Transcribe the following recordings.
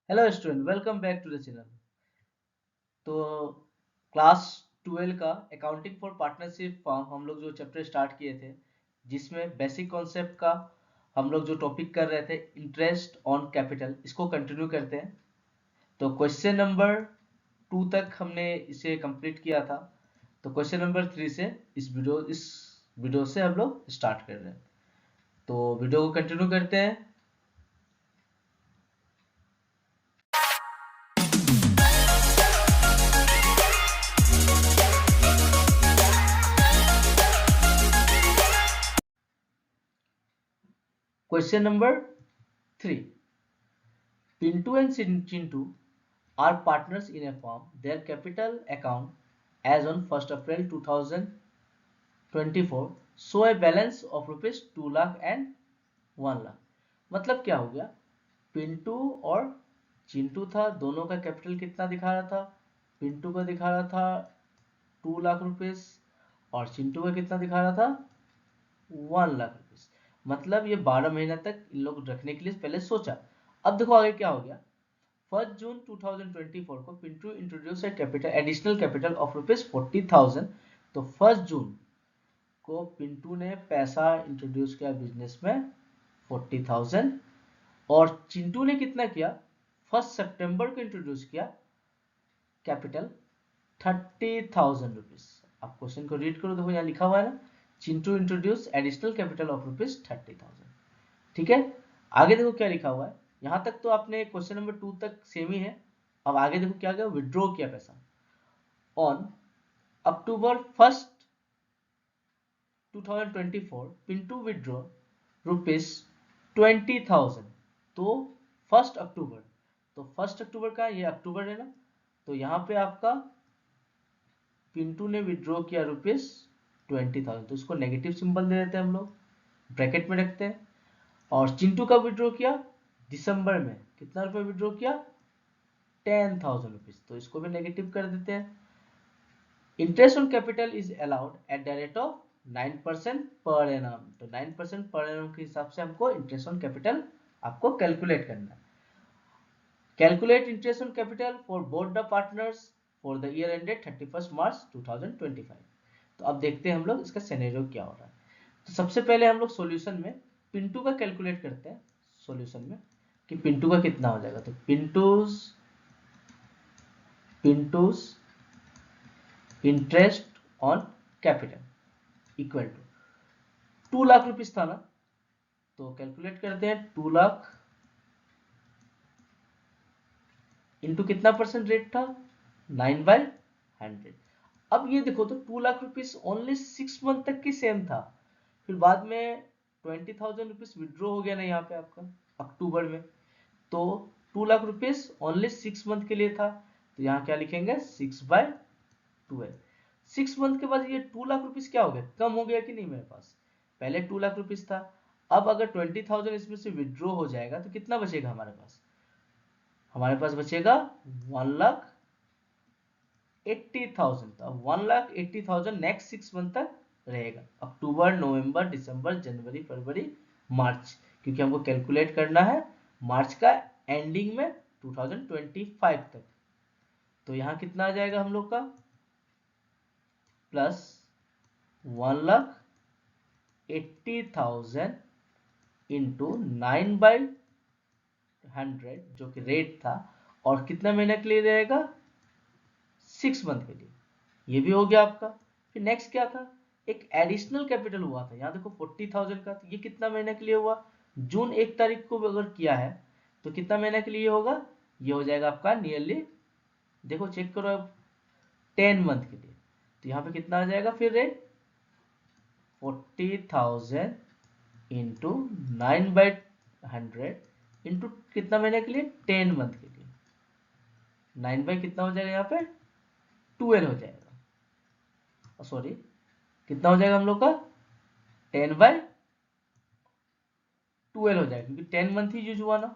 Hello student, welcome back to the channel. तो class 12 का accounting for partnership form हम लोग जो चैप्टर स्टार्ट किए थे, जिसमें बेसिक कॉन्सेप्ट का हम लोग जो टॉपिक कर रहे थे इंटरेस्ट ऑन कैपिटल, इसको कंटिन्यू करते हैं। तो क्वेश्चन नंबर 2 तक हमने इसे कंप्लीट किया था। तो क्वेश्चन नंबर 3 से इस वीडियो से हम लोग स्टार्ट कर रहे हैं। तो वीडियो को कंटिन्यू करते हैं। Question number 3, Pintu and Chintu are partners in a firm. Their capital account as on 1st April 2024 show a balance of rupees 2 lakh and 1 lakh। मतलब क्या हो गया, पिंटू और चिंटू था, दोनों का कैपिटल कितना दिखा रहा था? पिंटू का दिखा रहा था 2 लाख रुपीस और चिंटू का कितना दिखा रहा था? 1 लाख रुपीस। मतलब ये 12 महीना तक इन लोग रखने के लिए पहले सोचा। अब देखो आगे क्या हो गया। 1 जून 2024 को Pintu introduce additional capital of rupees 40,000। तो 1 जून को पिंटू ने पैसा इंट्रोड्यूस किया बिजनेस में 40,000। और चिंटू ने कितना किया? 1 सितंबर को इंट्रोड्यूस किया कैपिटल 30,000 रुपीज। आप क्वेश्चन को रीड करो, देखो यहाँ लिखा हुआ है ना, Chintu introduce additional capital of rupees 30,000। ठीक है, आगे देखो क्या लिखा हुआ है। यहां तक तो आपने क्वेश्चन नंबर 2 तक सेम ही है। अब आगे देखो क्या गया, विड्रॉ किया पैसा on October 1 2024 Pintu withdraw rupees 20,000। तो 1 अक्टूबर, तो 1 अक्टूबर का ये अक्टूबर है ना, तो यहाँ पे आपका पिंटू ने विड्रॉ किया रुपीज 20,000, तो इसको नेगेटिव सिंबल दे देते हैं हम लोग, ब्रैकेट में रखते हैं। और चिंटू का विड्रॉ किया दिसंबर में, कितना रुपए विड्रॉ किया? 10,000 रुपीज, तो इसको भी नेगेटिव कर देते हैं। Interest on capital is allowed at the rate of 9% per annum. तो 9% पर एनम के हिसाब से हमको इंटरेस्ट ऑन कैपिटल आपको कैलकुलेट करना है। Calculate interest on capital for both the partners for the year ended 31 मार्च 2025। तो अब देखते हैं हम लोग इसका सिनेरियो क्या हो रहा है। तो सबसे पहले हम लोग सॉल्यूशन में पिंटू का कैलकुलेट करते हैं। सॉल्यूशन में कि पिंटू का कितना हो जाएगा, तो Pintu's interest on capital equal to 2 lakh rupees था ना, तो कैलकुलेट करते हैं 2 लाख इंटू कितना परसेंट रेट था? 9/100। अब ये देखो तो 2 लाख रुपीस ओनली 6 मंथ तक की सेम था, फिर बाद में 20,000 रुपीस विड्रॉ हो गया ना यहाँ पे आपका अक्टूबर में। तो 2 लाख रुपीस ओनली 6 मंथ के लिए था, तो यहाँ क्या लिखेंगे 6/12। 6 मंथ के बाद ये 2 लाख रुपीस क्या हो गया, कम हो गया कि नहीं? मेरे पास पहले 2 लाख रुपीस था, अब अगर 20,000 इसमें से विड्रॉ हो जाएगा तो कितना बचेगा हमारे पास? हमारे पास बचेगा 1,80,000। तो अब 1,80,000 नेक्स्ट 6 मंथ तक रहेगा, अक्टूबर, नवंबर, दिसंबर, जनवरी, फरवरी, मार्च, क्योंकि हमको कैलकुलेट करना है मार्च का एंडिंग में 2025 तक। तो यहाँ कितना आ जाएगा हम लोग का? प्लस 1,80,000 इंटू 9/100 जो कि रेट था, और कितना महीने के लिए रहेगा? 6 मंथ के लिए। ये भी हो गया आपका। फिर नेक्स्ट क्या था, एक एडिशनल कैपिटल हुआ था, यहाँ देखो 40,000 का, तो ये कितना महीने के लिए हुआ? जून 1 तारीख को अगर किया है तो कितना महीने के लिए होगा? ये हो जाएगा आपका नियरली, देखो चेक करो अब, 10 मंथ के लिए। तो यहाँ पे कितना आ जाएगा फिर रेट? 40,000 इंटू 9/100 इंटू कितना महीने के लिए? 10 मंथ के लिए। 9 बाई कितना हो जाएगा यहाँ पे? 12 हो जाएगा। सॉरी, कितना हो जाएगा हम लोग का? 10/12 हो जाएगा, क्योंकि 10 मंथ ही यूज हुआ ना।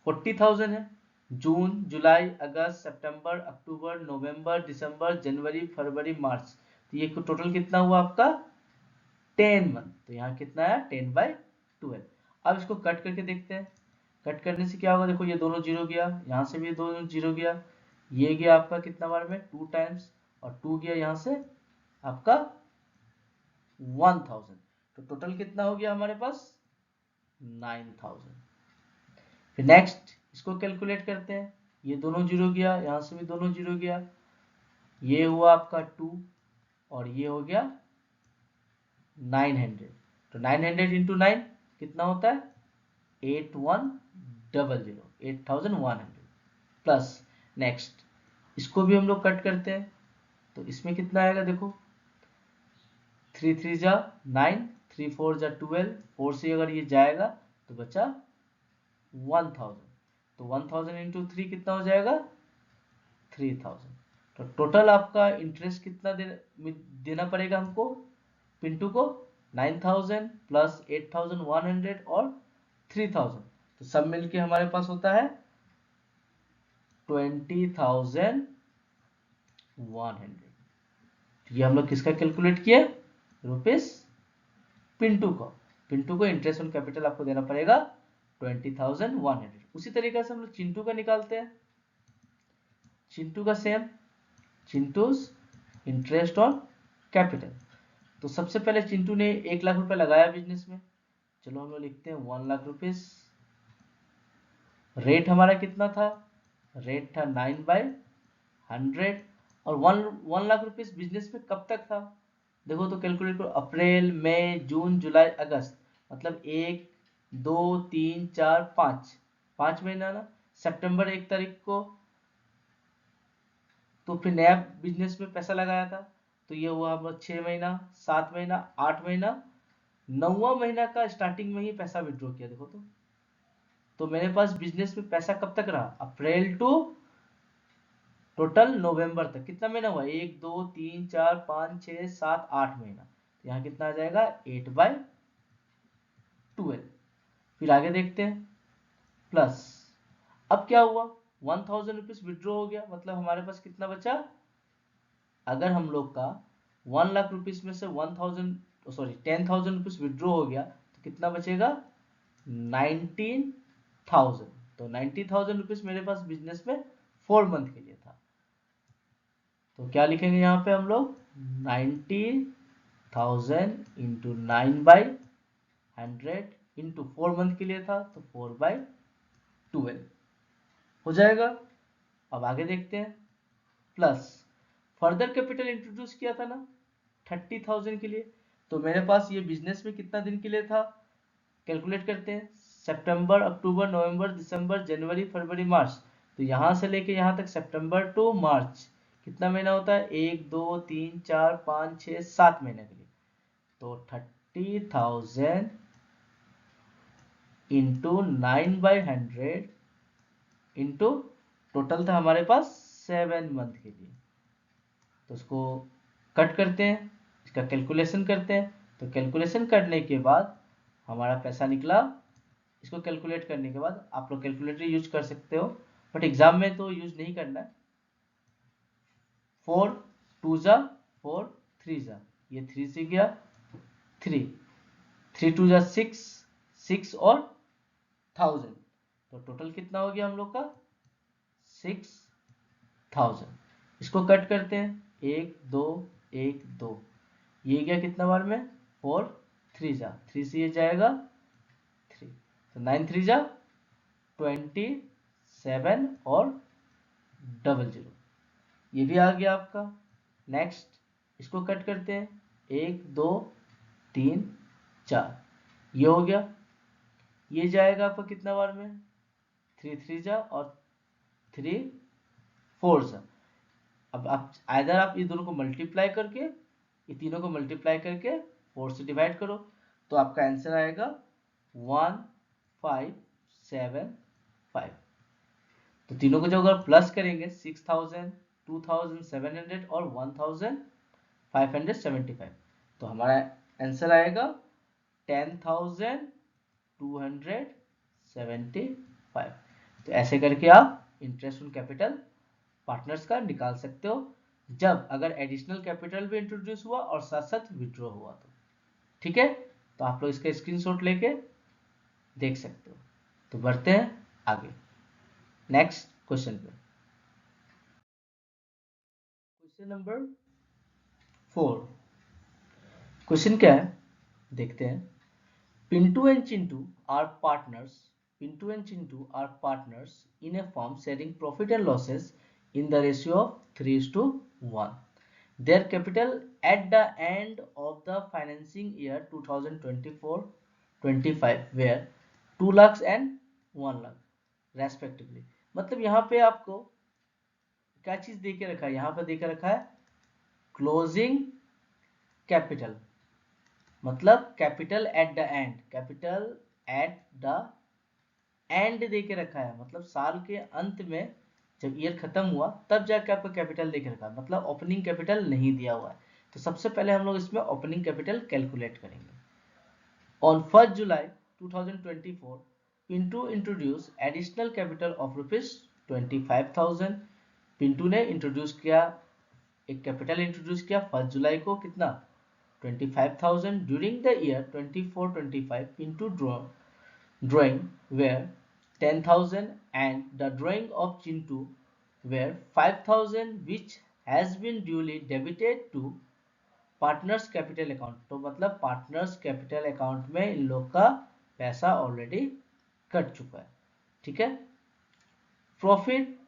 40,000 है, जून, जुलाई, अगस्त, सितंबर, अक्टूबर, नवंबर, दिसंबर, जनवरी, फरवरी, मार्च, तो ये टोटल कितना हुआ आपका? 10 मंथ। तो यहाँ कितना है? 10/12। अब इसको कट करके देखते हैं। कट करने से क्या होगा, देखो ये दोनों जीरो गया, यहाँ से भी दोनों जीरो गया, ये गया आपका कितना बार में 2 टाइम्स, और 2 गया यहाँ से आपका 1000, तो टोटल कितना हो गया हमारे पास 9000। फिर नेक्स्ट इसको कैलकुलेट करते हैं, ये दोनों जीरो गया, यहाँ से भी दोनों जीरो गया, ये हुआ आपका 2 और ये हो गया 900, तो 900 इंटू 9 कितना होता है 8100, 8100 प्लस नेक्स्ट इसको भी हम लोग कट करते हैं, तो इसमें कितना आएगा देखो 3 3 जा 9, 3 4 जा 12, 4 से अगर ये जाएगा तो बचा 1000, तो 1000 इंटू 3 कितना हो जाएगा 3000, तो टोटल आपका इंटरेस्ट कितना देना पड़ेगा हमको पिंटू को 9000 प्लस 8100 और 3000, तो सब मिलके हमारे पास होता है 20100। ये हम लोग किसका कैलकुलेट किए रुपीस पिंटू को इंटरेस्ट ऑन कैपिटल आपको देना पड़ेगा 20100। उसी तरीके से हम लोग चिंटू का निकालते हैं, चिंटू का same, Chintus interest on capital. तो सबसे पहले चिंटू ने 1 लाख रुपए लगाया बिजनेस में, चलो हम लोग लिखते हैं 1 लाख रुपीस। रेट हमारा कितना था, रेट था 9/100, और 1 लाख रुपीस बिजनेस में कब तक था, देखो तो कैलकुलेट करो, अप्रैल मई जून जुलाई अगस्त, मतलब 1 2 3 4 5 महीना ना, सितंबर 1 तारीख को तो फिर नया बिजनेस में पैसा लगाया था, तो ये हुआ हम 6 महीना 7 महीना 8 महीना, 9वां महीना का स्टार्टिंग में ही पैसा विड्रॉ किया, देखो तो मेरे पास बिजनेस में पैसा कब तक रहा, अप्रैल टू टोटल नवंबर तक, कितना महीना हुआ 1 2 3 4 5 6 7 8 महीना, तो यहाँ कितना आ जाएगा 8/12। फिर आगे देखते हैं, प्लस अब क्या हुआ 1000 रुपीज विड्रॉ हो गया, मतलब हमारे पास कितना बचा, अगर हम लोग का 1 लाख रुपीज में से 10,000 रुपीज विड्रॉ हो गया तो कितना बचेगा 19,000, तो 90,000 रुपीज मेरे पास बिजनेस में 4 मंथ के लिए था, तो क्या लिखेंगे यहाँ पे हम लोग 90,000 इंटू 9/100 इंटू 4 मंथ के लिए था तो 4/12 हो जाएगा। अब आगे देखते हैं, प्लस फर्दर कैपिटल इंट्रोड्यूस किया था ना 30,000 के लिए, तो मेरे पास ये बिजनेस में कितना दिन के लिए था, कैलकुलेट करते हैं, सितंबर अक्टूबर नवंबर दिसंबर जनवरी फरवरी मार्च, तो यहाँ से लेके यहाँ तक सितंबर टू मार्च कितना महीना होता है 1 2 3 4 5 6 7 महीने के लिए, तो 30,000 इंटू 9/100 इंटू टोटल था हमारे पास 7 मंथ के लिए, तो उसको कट करते हैं, इसका कैलकुलेशन करते हैं, तो कैलकुलेशन करने के बाद हमारा पैसा निकला, इसको कैलकुलेट करने के बाद आप लोग कैलकुलेटर यूज कर सकते हो, बट एग्जाम में तो यूज नहीं करना है। 4 2 जा 4 3 जा, ये 3 से गया 3 3 2 जा 6 6 और 1000, तो टोटल कितना हो गया हम लोग का 6000। इसको कट करते हैं 1 2 1 2, ये गया कितना बार में 4 3 जा 3 से ये जाएगा 3, तो 9 3 जा 27 और 00, ये भी आ गया आपका। नेक्स्ट इसको कट करते हैं 1 2 3 4, ये हो गया, ये जाएगा आपका कितना बार में 3 3 जा और 3 4 जा, अब आप आइदर आप ये दोनों को मल्टीप्लाई करके, ये तीनों को मल्टीप्लाई करके 4 से डिवाइड करो, तो आपका आंसर आएगा 1575, तो तीनों को जब अगर प्लस करेंगे 6000 2700 और 1575, तो हमारा आंसर आएगा 10,275। तो ऐसे करके आप इंटरेस्ट ऑन कैपिटल पार्टनर्स का निकाल सकते हो, जब अगर एडिशनल कैपिटल भी इंट्रोड्यूस हुआ और साथ साथ विड्रॉ हुआ तो, ठीक है, तो आप लोग इसका स्क्रीनशॉट लेके देख सकते हो। तो बढ़ते हैं आगे नेक्स्ट क्वेश्चन पे। Question number 4। क्वेश्चन क्या है देखते हैं। Pintu and Chintu are partners. Pintu and Chintu are partners in a firm sharing profit and losses in the ratio of 3:1. Their capital at the end of the financing year 2024-25 were 2 lakhs and 1 lakh respectively. मतलब यहाँ पे आपको क्या चीज दे के रखा है, यहाँ पे दे के रखा है क्लोजिंग कैपिटल, मतलब capital at the and, capital at the and they के रखा है, मतलब साल के अंत में जब ईयर खत्म हुआ तब जाके आपका कैपिटल दे के रखा है, मतलब ओपनिंग कैपिटल नहीं दिया हुआ है। तो सबसे पहले हम लोग इसमें ओपनिंग कैपिटल कैलकुलेट करेंगे। On 1 July 2024 Pintu introduce additional capital of ₹25,000। Pintu ने इंट्रोड्यूस किया, एक कैपिटल इंट्रोड्यूस किया 1 जुलाई को, कितना 25,000। During the year 24-25 Pintu drawing were 10,000 and the drawing of Chintu were 5,000 which has been duly debited to partners capital account. तो मतलब partners capital account में इन लोग का पैसा ऑलरेडी कट चुका है, ठीक है। Profit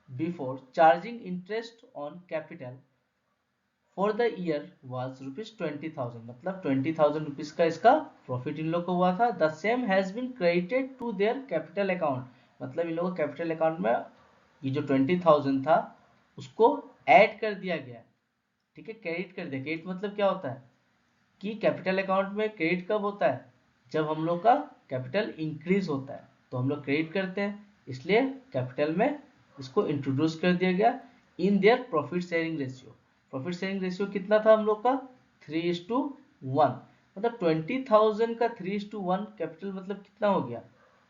before charging interest on capital for the year was ₹20,000, मतलब 20,000 रुपीज का इसका प्रॉफिट इन लोग को हुआ था। The same has been credited to their capital account, मतलब इन लोगों को कैपिटल अकाउंट में ये जो 20,000 था उसको ऐड कर दिया गया, ठीक है, क्रेडिट कर दिया। क्रेडिट मतलब क्या होता है कि कैपिटल अकाउंट में क्रेडिट कब होता है, जब हम लोग का कैपिटल इंक्रीज होता है तो हम लोग क्रेडिट करते हैं, इसलिए कैपिटल में इसको इंट्रोड्यूस कर दिया गया in their profit sharing ratio. Profit sharing ratio कितना था हम लोग का 3:1, मतलब 20,000 का 3:1 कैपिटल मतलब कितना हो गया,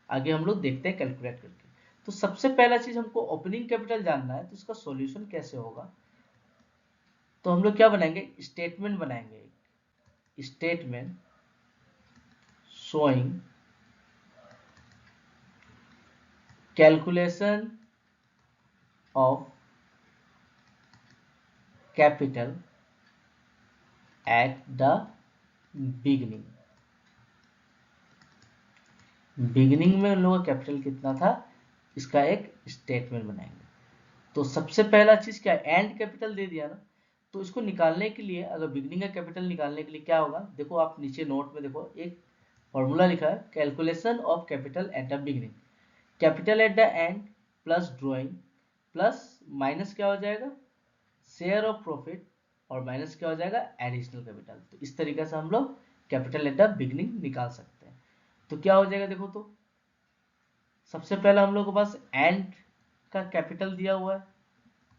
आगे हम लोग देखते हैं कैलकुलेट करके। तो सबसे पहला चीज हमको ओपनिंग कैपिटल जानना है, तो इसका सॉल्यूशन कैसे होगा। तो हम लोग क्या बनाएंगे, स्टेटमेंट बनाएंगे, statement showing calculation of capital at the beginning। Beginning में उन लोगों का कैपिटल कितना था, इसका एक स्टेटमेंट बनाएंगे। तो सबसे पहला चीज क्या है, एंड कैपिटल दे दिया ना, तो इसको निकालने के लिए, अगर बिगिनिंग का कैपिटल निकालने के लिए क्या होगा, देखो आप नीचे नोट में देखो एक फॉर्मूला लिखा है, calculation of capital at the beginning, capital at the end plus drawing plus minus क्या हो जाएगा, शेयर ऑफ प्रॉफिट, और माइनस क्या हो जाएगा, एडिशनल कैपिटल। तो इस तरीके से हम लोग कैपिटल एट द बिगिनिंग निकाल सकते हैं। तो क्या हो जाएगा देखो, तो सबसे पहला हम लोग के पास एंड का कैपिटल दिया हुआ है,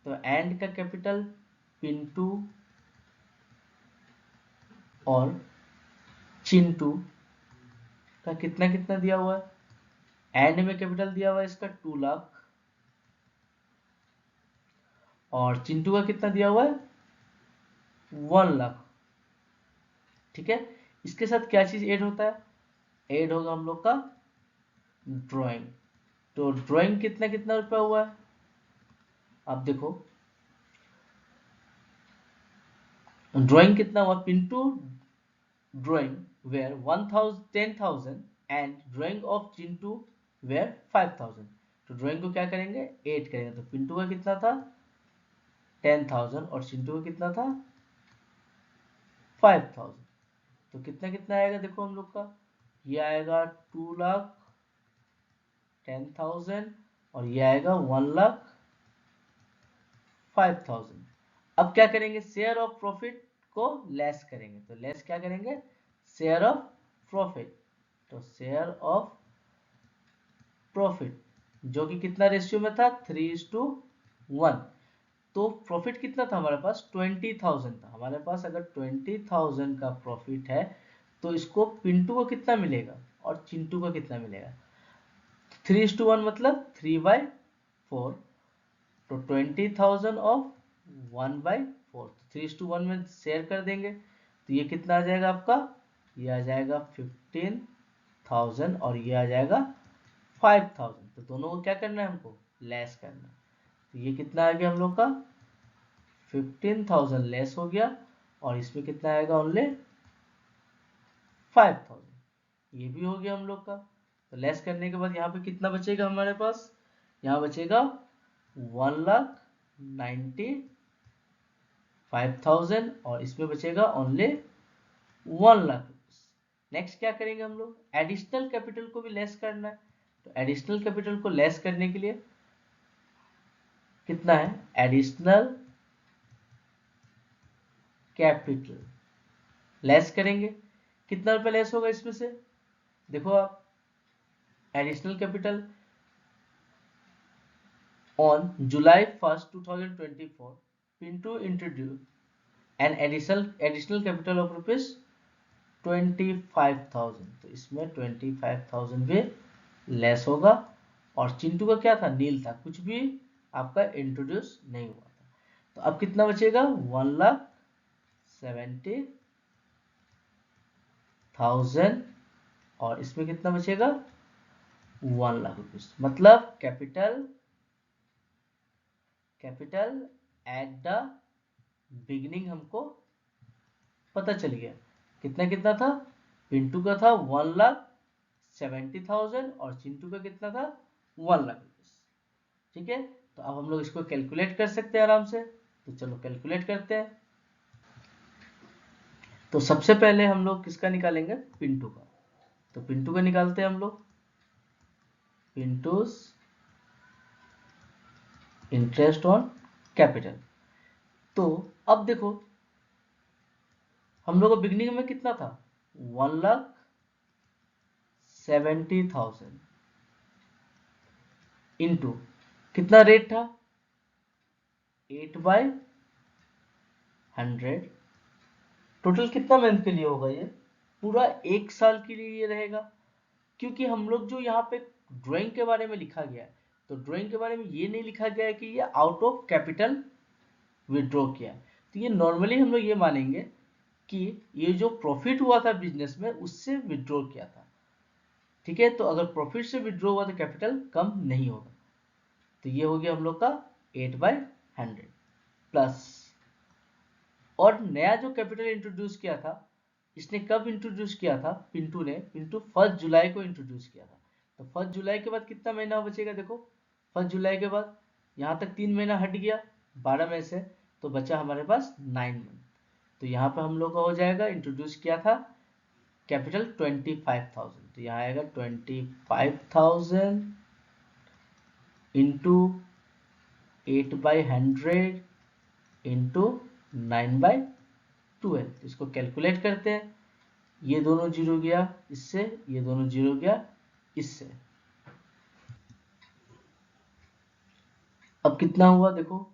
तो एंड का कैपिटल पिंटू और चिंटू का कितना कितना दिया हुआ है। एंड में कैपिटल दिया हुआ है इसका 2 लाख, और चिंटू का कितना दिया हुआ है 1 लाख, ठीक है। इसके साथ क्या चीज ऐड होता है, ऐड होगा हम लोग का ड्राइंग। तो ड्राइंग कितना कितना रुपया हुआ है, आप देखो ड्राइंग कितना हुआ, Pintu drawing were 10,000 and drawing of Chintu were 5,000। तो ड्राइंग को क्या करेंगे, ऐड करेंगे। तो पिंटू का कितना था 10,000 और चिंटू का कितना था 5,000। तो कितना कितना आएगा देखो हम लोग का, ये आएगा 2 लाख 10,000 और ये आएगा 1 लाख 5,000। अब क्या करेंगे, शेयर ऑफ प्रॉफिट को लेस करेंगे। तो लेस क्या करेंगे, शेयर ऑफ प्रॉफिट। तो शेयर ऑफ प्रॉफिट जो कि कितना रेशियो में था 3:1। तो प्रॉफिट कितना था हमारे पास 20,000 था हमारे पास। अगर 20,000 का प्रॉफिट है तो इसको पिंटू को कितना मिलेगा और चिंटू को कितना मिलेगा, 3:1 मतलब 3/4। तो 20,000 ऑफ 1/4, 3:1 में शेयर कर देंगे तो ये कितना आ जाएगा आपका, ये आ जाएगा 15,000 और ये आ जाएगा 5000, तो दोनों को क्या करना है, हमको लेस करना है। तो ये कितना आ गया हम लोग का 15,000 लेस हो गया, और इसमें कितना आएगा ओनली 5000, ये भी हो गया हम लोग का। तो लेस करने के बाद यहाँ पे कितना बचेगा हमारे पास, यहाँ बचेगा 1,95,000, और इसमें बचेगा ओनली 1,00,000। नेक्स्ट क्या करेंगे हम लोग, एडिशनल कैपिटल को भी लेस करना है। तो एडिशनल कैपिटल को लेस करने के लिए कितना है, एडिशनल कैपिटल लेस करेंगे, कितना रुपए लेस होगा इसमें से, देखो आप, additional capital on July 1st 2024 Pinto introduced an additional capital of rupees 25,000, तो इसमें 25,000 भी लेस होगा, और चिंटू का क्या था, नील था, कुछ भी आपका इंट्रोड्यूस नहीं हुआ था। तो अब कितना बचेगा 1,70,000, और इसमें कितना बचेगा 1,00,000 रुपीज। मतलब कैपिटल एट द बिगिनिंग हमको पता चल गया, कितना कितना था, पिंटू का था 1,70,000, और चिंटू का कितना था 1,00,000 रुपीज। ठीक है, तो अब हम लोग इसको कैलकुलेट कर सकते हैं आराम से। तो चलो कैलकुलेट करते हैं। तो सबसे पहले हम लोग किसका निकालेंगे, पिंटू का। तो पिंटू का निकालते हैं हम लोग, पिंटूस इंटरेस्ट ऑन कैपिटल। तो अब देखो हम लोग का बिगनिंग में कितना था 1,70,000 इंटू कितना रेट था 8/100। टोटल कितना मंथ के लिए होगा, ये पूरा 1 साल के लिए ये रहेगा। क्योंकि हम लोग जो यहाँ पे ड्राइंग के बारे में लिखा गया है, तो ड्राइंग के बारे में ये नहीं लिखा गया है कि ये आउट ऑफ कैपिटल विड्रॉ किया है। तो ये नॉर्मली हम लोग ये मानेंगे कि ये जो प्रॉफिट हुआ था बिजनेस में उससे विड्रॉ किया था। ठीक है, तो अगर प्रॉफिट से विड्रॉ हुआ तो कैपिटल कम नहीं होगा। तो ये हो गया हम लोग का 8/100 प्लस, और नया जो कैपिटल इंट्रोड्यूस किया था, इसने कब इंट्रोड्यूस किया था, पिंटू ने, पिंटू 1 जुलाई को इंट्रोड्यूस किया था। तो 1 जुलाई के बाद कितना महीना बचेगा, देखो 1 जुलाई के बाद यहाँ तक 3 महीना हट गया 12 में से, तो बचा हमारे पास 9 मंथ। तो यहाँ पे हम लोग का हो जाएगा, इंट्रोड्यूस किया था कैपिटल 25,000, तो यहाँ आएगा 25,000 इंटू 8/100 इंटू 9/12। इसको कैलकुलेट करते हैं, ये दोनों जीरो गया इससे, ये दोनों जीरो गया इससे। अब कितना हुआ देखो,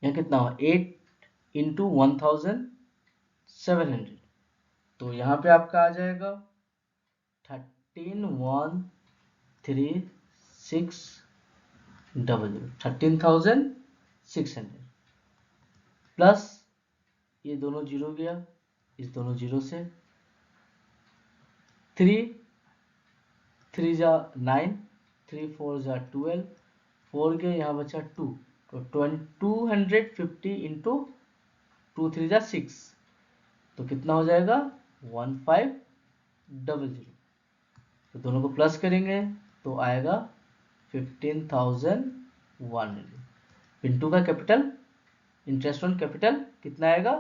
यहाँ कितना हुआ 8 इंटू 1,700, तो यहाँ पे आपका आ जाएगा 13,600 प्लस ये दोनों जीरो गया, इस दोनों जीरो से 3 जा 9, 3 4 जा 12, 4 के यहाँ बचा 2, तो 250 इंटू 2 3 जा 6, तो कितना हो जाएगा 1500। तो दोनों को प्लस करेंगे तो आएगा 15,100। पिंटू का कैपिटल इंटरेस्ट ऑन कैपिटल कितना आएगा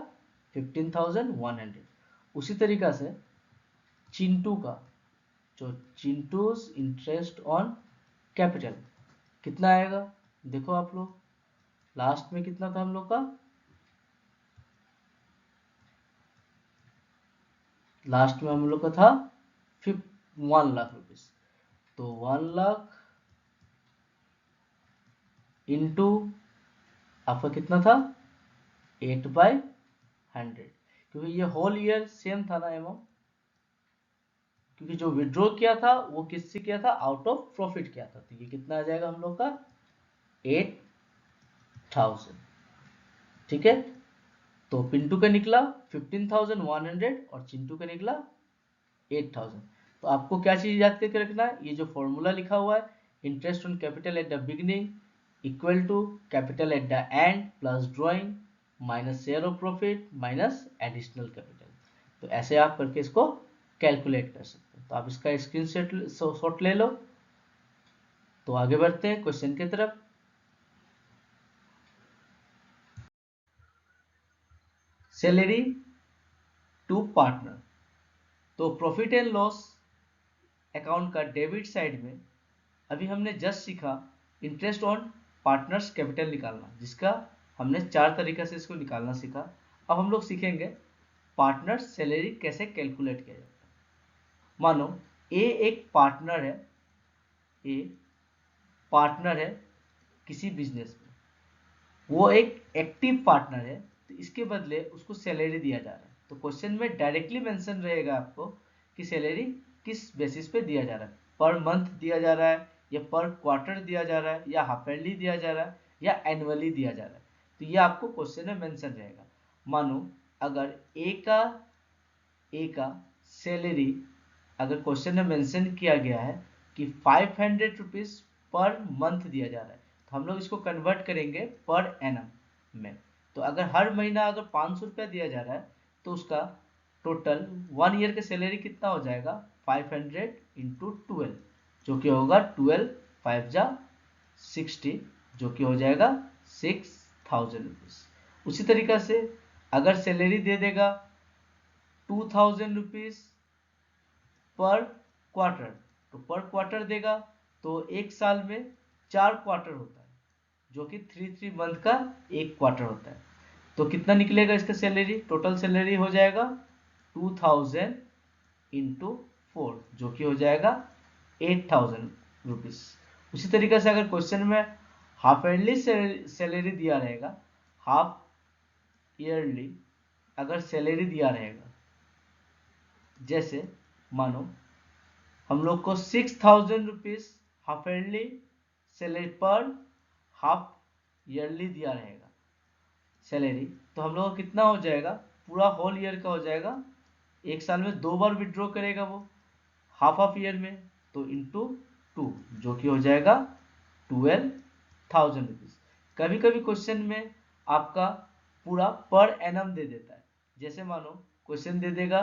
15,100। उसी तरीका से चिंटू का, जो चिंटूज इंटरेस्ट ऑन कैपिटल कितना आएगा, देखो आप लोग लास्ट में कितना था हम लोग का, लास्ट में हम लोग का था 1,00,000 रुपीज। तो 1,00,000 इंटू आपका कितना था 8/100, क्योंकि ये होल ईयर सेम था ना अमाउंट, क्योंकि जो विड्रॉ किया था वो किससे किया था, आउट ऑफ प्रॉफिट किया था। तो ये कितना आ जाएगा हम लोग का 8,000। ठीक है, तो पिंटू का निकला 15,100 और चिंटू का निकला 8,000। तो आपको क्या चीज याद करके रखना है, ये जो फॉर्मूला लिखा हुआ है, interest on capital at the beginning equal to capital at the end plus drawing minus share of profit minus additional capital. तो ऐसे आप करके इसको कैलकुलेट कर सकते हैं। तो आप इसका स्क्रीन शॉट ले लो। तो आगे बढ़ते हैं क्वेश्चन की तरफ। Salary to partner. तो प्रॉफिट एंड लॉस अकाउंट का डेबिट साइड में अभी हमने जस्ट सीखा इंटरेस्ट ऑन पार्टनर्स कैपिटल निकालना, जिसका हमने 4 तरीके से इसको निकालना सीखा। अब हम लोग सीखेंगे पार्टनर्स सैलरी कैसे कैलकुलेट किया जाता है। मानो ए एक पार्टनर है, ए पार्टनर है किसी बिजनेस में, वो एक एक्टिव पार्टनर है, तो इसके बदले उसको सैलरी दिया जा रहा है। तो क्वेश्चन में डायरेक्टली मेंशन रहेगा आपको कि सैलरी किस बेसिस पे दिया जा रहा है, पर मंथ दिया जा रहा है या पर क्वार्टर दिया जा रहा है या हाफ ईयरली दिया जा रहा है या एनुअली दिया जा रहा है। तो ये आपको क्वेश्चन में मेंशन रहेगा। मानो अगर ए का सैलरी अगर क्वेश्चन में मेंशन किया गया है कि 500 रुपीज पर मंथ दिया जा रहा है, तो हम लोग इसको कन्वर्ट करेंगे पर एनम में। तो अगर हर महीना अगर 500 रुपया दिया जा रहा है, तो उसका टोटल 1 ईयर का सैलरी कितना हो जाएगा, 500 इंटू 12, जो कि होगा 12 5 जा 60, जो कि हो जाएगा 6000 रुपीज। उसी तरीका से अगर सैलरी दे देगा 2000 रुपीज पर क्वार्टर, तो पर क्वार्टर देगा, तो एक साल में 4 क्वार्टर होता है, जो कि 3 मंथ का एक क्वार्टर होता है। तो कितना निकलेगा इसका सैलरी, टोटल सैलरी हो जाएगा 2000 इंटू 4, जो कि हो जाएगा 8000 रुपीज। उसी तरीके से अगर क्वेश्चन में हाफ ईयरली सैलरी दिया रहेगा, हाफ ईयरली अगर सैलरी दिया रहेगा, जैसे मानो हम लोग को 6000 रुपीज हाफ ईयरली सैलरी पर हाफ ईयरली दिया रहेगा सैलरी, तो हम लोग को कितना हो जाएगा, पूरा होल ईयर का हो जाएगा। एक साल में 2 बार विड्रॉ करेगा वो हाफ ऑफ ईयर में, तो इंटू 2, जो कि हो जाएगा 12,000 रुपीज। कभी कभी क्वेश्चन में आपका पूरा पर एनम दे देता है, जैसे मानो क्वेश्चन दे देगा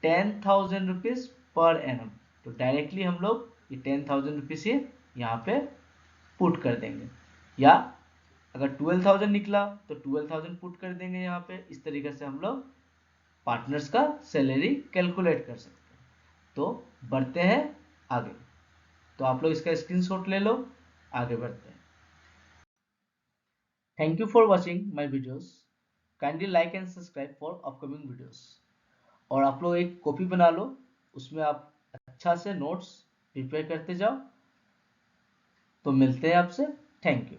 10,000 रुपीज पर एनम, तो डायरेक्टली हम लोग ये 10,000 रुपीज ही यहाँ पे पुट कर देंगे, या अगर 12,000 निकला तो 12,000 पुट कर देंगे यहाँ पे। इस तरीके से हम लोग पार्टनर्स का सैलरी कैलकुलेट कर सकते हैं। तो बढ़ते हैं आगे। तो आप लोग इसका स्क्रीनशॉट ले लो, आगे बढ़ते हैं। Thank you for watching my videos. Kindly like and subscribe for upcoming videos. और आप लोग एक कॉपी बना लो, उसमें आप अच्छा से नोट्स प्रिपेयर करते जाओ। तो मिलते हैं आपसे, थैंक यू।